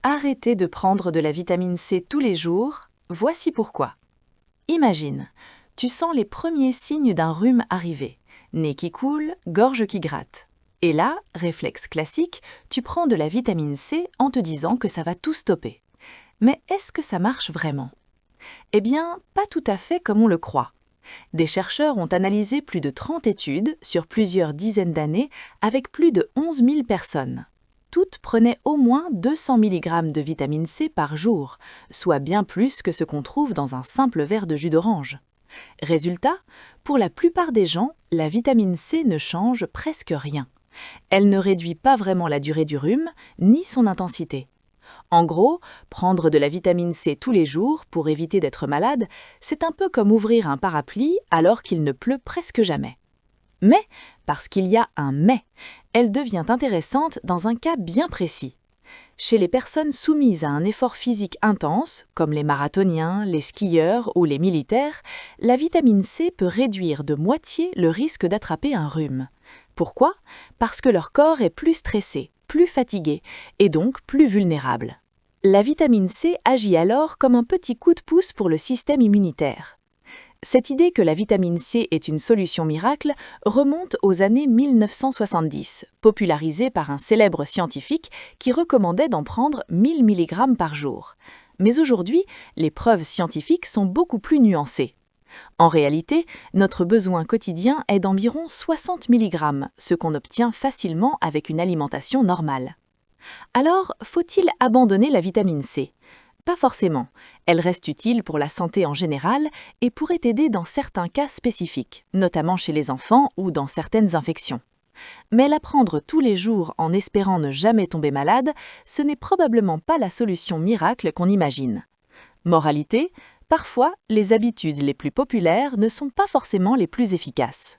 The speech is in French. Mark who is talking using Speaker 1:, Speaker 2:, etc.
Speaker 1: Arrêtez de prendre de la vitamine C tous les jours, voici pourquoi. Imagine, tu sens les premiers signes d'un rhume arriver. Nez qui coule, gorge qui gratte. Et là, réflexe classique, tu prends de la vitamine C en te disant que ça va tout stopper. Mais est-ce que ça marche vraiment? Eh bien, pas tout à fait comme on le croit. Des chercheurs ont analysé plus de 30 études sur plusieurs dizaines d'années avec plus de 11 000 personnes. Toutes prenaient au moins 200 mg de vitamine C par jour, soit bien plus que ce qu'on trouve dans un simple verre de jus d'orange. Résultat, pour la plupart des gens, la vitamine C ne change presque rien. Elle ne réduit pas vraiment la durée du rhume, ni son intensité. En gros, prendre de la vitamine C tous les jours pour éviter d'être malade, c'est un peu comme ouvrir un parapluie alors qu'il ne pleut presque jamais. Mais, parce qu'il y a un mais, elle devient intéressante dans un cas bien précis. Chez les personnes soumises à un effort physique intense, comme les marathoniens, les skieurs ou les militaires, la vitamine C peut réduire de moitié le risque d'attraper un rhume. Pourquoi? Parce que leur corps est plus stressé, plus fatigué et donc plus vulnérable. La vitamine C agit alors comme un petit coup de pouce pour le système immunitaire. Cette idée que la vitamine C est une solution miracle remonte aux années 1970, popularisée par un célèbre scientifique qui recommandait d'en prendre 1000 mg par jour. Mais aujourd'hui, les preuves scientifiques sont beaucoup plus nuancées. En réalité, notre besoin quotidien est d'environ 60 mg, ce qu'on obtient facilement avec une alimentation normale. Alors, faut-il abandonner la vitamine C? Pas forcément. Elle reste utile pour la santé en général et pourrait aider dans certains cas spécifiques, notamment chez les enfants ou dans certaines infections. Mais la prendre tous les jours en espérant ne jamais tomber malade, ce n'est probablement pas la solution miracle qu'on imagine. Moralité, parfois, les habitudes les plus populaires ne sont pas forcément les plus efficaces.